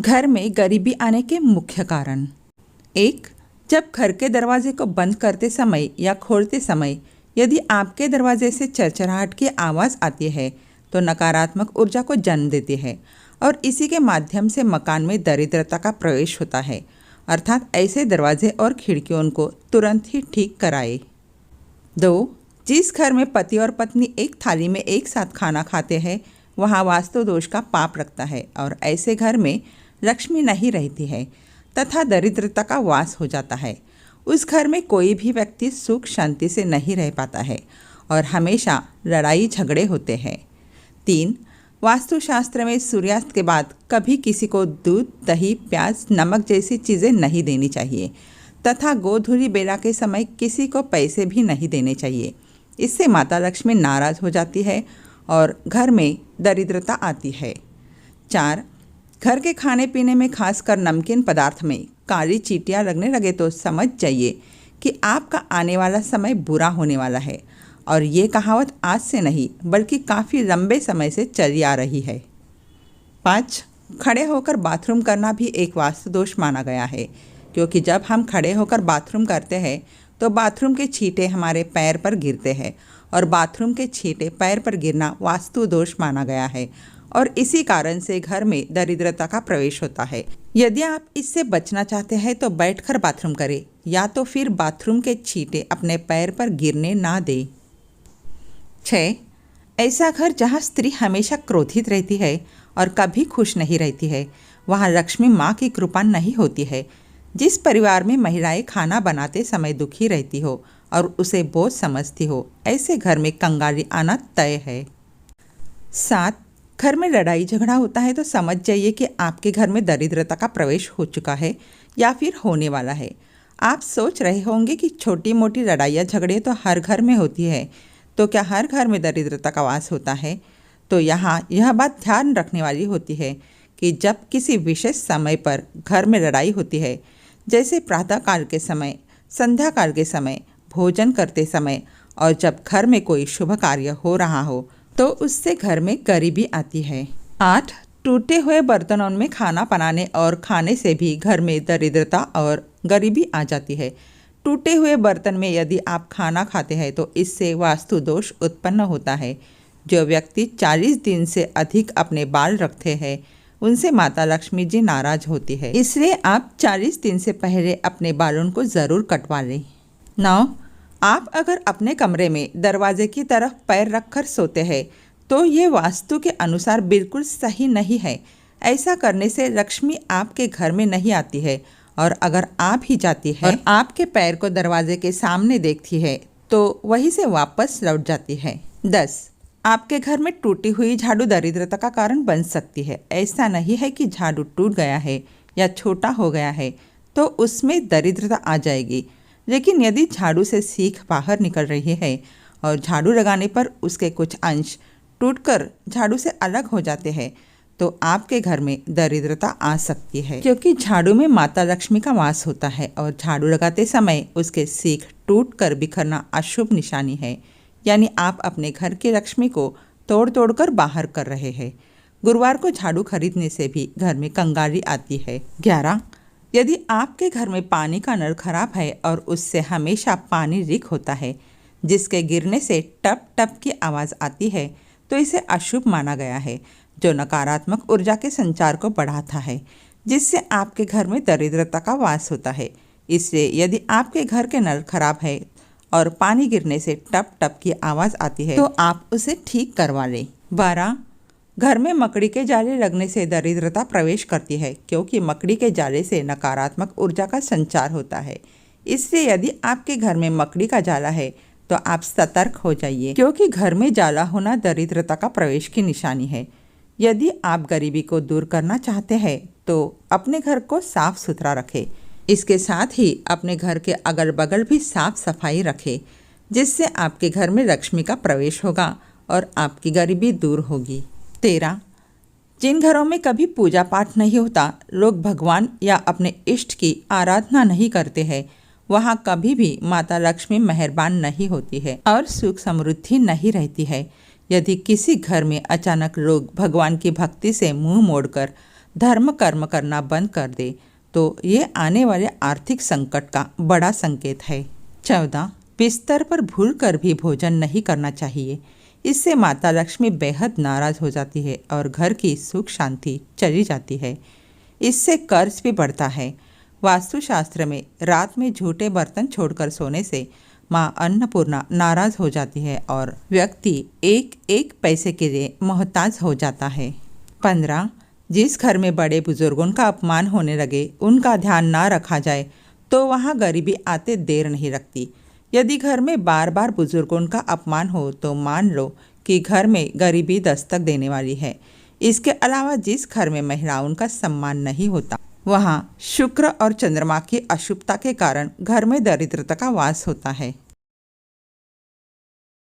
घर में गरीबी आने के मुख्य कारण। एक, जब घर के दरवाजे को बंद करते समय या खोलते समय यदि आपके दरवाजे से चरचराहट की आवाज़ आती है तो नकारात्मक ऊर्जा को जन्म देती है और इसी के माध्यम से मकान में दरिद्रता का प्रवेश होता है। अर्थात ऐसे दरवाजे और खिड़कियों को तुरंत ही ठीक कराए। 2, जिस घर में पति और पत्नी एक थाली में एक साथ खाना खाते हैं वहाँ वास्तु दोष का पाप लगता है और ऐसे घर में लक्ष्मी नहीं रहती है तथा दरिद्रता का वास हो जाता है। उस घर में कोई भी व्यक्ति सुख शांति से नहीं रह पाता है और हमेशा लड़ाई झगड़े होते हैं। 3, वास्तुशास्त्र में सूर्यास्त के बाद कभी किसी को दूध, दही, प्याज, नमक जैसी चीज़ें नहीं देनी चाहिए तथा गोधूली बेला के समय किसी को पैसे भी नहीं देने चाहिए। इससे माता लक्ष्मी नाराज हो जाती है और घर में दरिद्रता आती है। 4, घर के खाने पीने में खासकर नमकीन पदार्थ में काली चींटियां लगने लगे तो समझ जाइए कि आपका आने वाला समय बुरा होने वाला है और ये कहावत आज से नहीं बल्कि काफ़ी लंबे समय से चली आ रही है। 5, खड़े होकर बाथरूम करना भी एक वास्तु दोष माना गया है क्योंकि जब हम खड़े होकर बाथरूम करते हैं तो बाथरूम के छींटे हमारे पैर पर गिरते हैं और बाथरूम के छींटे पैर पर गिरना वास्तु दोष माना गया है और इसी कारण से घर में दरिद्रता का प्रवेश होता है। यदि आप इससे बचना चाहते हैं तो बैठकर बाथरूम करें या तो फिर बाथरूम के छींटे अपने पैर पर गिरने ना दें। 6, ऐसा घर जहां स्त्री हमेशा क्रोधित रहती है और कभी खुश नहीं रहती है वहां लक्ष्मी माँ की कृपा नहीं होती है। जिस परिवार में महिलाएं खाना बनाते समय दुखी रहती हो और उसे बोझ समझती हो ऐसे घर में कंगाली आना तय है। 7, घर में लड़ाई झगड़ा होता है तो समझ जाइए कि आपके घर में दरिद्रता का प्रवेश हो चुका है या फिर होने वाला है। आप सोच रहे होंगे कि छोटी मोटी लड़ाइयाँ झगड़े तो हर घर में होती है, तो क्या हर घर में दरिद्रता का वास होता है? तो यहाँ यह बात ध्यान रखने वाली होती है कि जब किसी विशेष समय पर घर में लड़ाई होती है, जैसे प्रातःकाल के समय, संध्या काल के समय, भोजन करते समय और जब घर में कोई शुभ कार्य हो रहा हो तो उससे घर में गरीबी आती है। 8, टूटे हुए बर्तनों में खाना बनाने और खाने से भी घर में दरिद्रता और गरीबी आ जाती है। टूटे हुए बर्तन में यदि आप खाना खाते हैं तो इससे वास्तु दोष उत्पन्न होता है। जो व्यक्ति 40 दिन से अधिक अपने बाल रखते हैं उनसे माता लक्ष्मी जी नाराज होती है, इसलिए आप 40 दिन से पहले अपने बालों को ज़रूर कटवा लें। 9, आप अगर अपने कमरे में दरवाजे की तरफ पैर रखकर सोते हैं तो ये वास्तु के अनुसार बिल्कुल सही नहीं है। ऐसा करने से लक्ष्मी आपके घर में नहीं आती है और अगर आ भी जाती है और आपके पैर को दरवाजे के सामने देखती है तो वहीं से वापस लौट जाती है। 10, आपके घर में टूटी हुई झाड़ू दरिद्रता का कारण बन सकती है। ऐसा नहीं है कि झाड़ू टूट गया है या छोटा हो गया है तो उसमें दरिद्रता आ जाएगी, लेकिन यदि झाड़ू से सीख बाहर निकल रही है और झाड़ू लगाने पर उसके कुछ अंश टूटकर झाड़ू से अलग हो जाते हैं तो आपके घर में दरिद्रता आ सकती है, क्योंकि झाड़ू में माता लक्ष्मी का वास होता है और झाड़ू लगाते समय उसके सीख टूटकर बिखरना अशुभ निशानी है, यानी आप अपने घर की लक्ष्मी को तोड़ तोड़ कर बाहर कर रहे हैं। गुरुवार को झाड़ू खरीदने से भी घर में कंगाली आती है। 11, यदि आपके घर में पानी का नल खराब है और उससे हमेशा पानी लीक होता है जिसके गिरने से टप टप की आवाज़ आती है तो इसे अशुभ माना गया है, जो नकारात्मक ऊर्जा के संचार को बढ़ाता है जिससे आपके घर में दरिद्रता का वास होता है। इसलिए यदि आपके घर के नल खराब है और पानी गिरने से टप टप की आवाज़ आती है तो आप उसे ठीक करवा लें। 12, घर में मकड़ी के जाले लगने से दरिद्रता प्रवेश करती है क्योंकि मकड़ी के जाले से नकारात्मक ऊर्जा का संचार होता है। इसलिए यदि आपके घर में मकड़ी का जाला है तो आप सतर्क हो जाइए क्योंकि घर में जाला होना दरिद्रता का प्रवेश की निशानी है। यदि आप गरीबी को दूर करना चाहते हैं तो अपने घर को साफ सुथरा रखें। इसके साथ ही अपने घर के अगल बगल भी साफ सफाई रखें जिससे आपके घर में लक्ष्मी का प्रवेश होगा और आपकी गरीबी दूर होगी। 13, जिन घरों में कभी पूजा पाठ नहीं होता, लोग भगवान या अपने इष्ट की आराधना नहीं करते हैं, वहाँ कभी भी माता लक्ष्मी मेहरबान नहीं होती है और सुख समृद्धि नहीं रहती है। यदि किसी घर में अचानक लोग भगवान की भक्ति से मुंह मोड़कर धर्म कर्म करना बंद कर दे तो ये आने वाले आर्थिक संकट का बड़ा संकेत है। 14. बिस्तर पर भूल कर भी भोजन नहीं करना चाहिए। इससे माता लक्ष्मी बेहद नाराज हो जाती है और घर की सुख शांति चली जाती है। इससे कर्ज भी बढ़ता है। वास्तुशास्त्र में रात में झूठे बर्तन छोड़कर सोने से माँ अन्नपूर्णा नाराज हो जाती है और व्यक्ति एक एक पैसे के लिए मोहताज हो जाता है। 15. जिस घर में बड़े बुजुर्गों का अपमान होने लगे, उनका ध्यान ना रखा जाए तो वहाँ गरीबी आते देर नहीं लगती। यदि घर में बार बार बुजुर्गों का अपमान हो तो मान लो कि घर में गरीबी दस्तक देने वाली है। इसके अलावा जिस घर में महिलाओं का सम्मान नहीं होता, वहाँ शुक्र और चंद्रमा की अशुभता के कारण घर में दरिद्रता का वास होता है।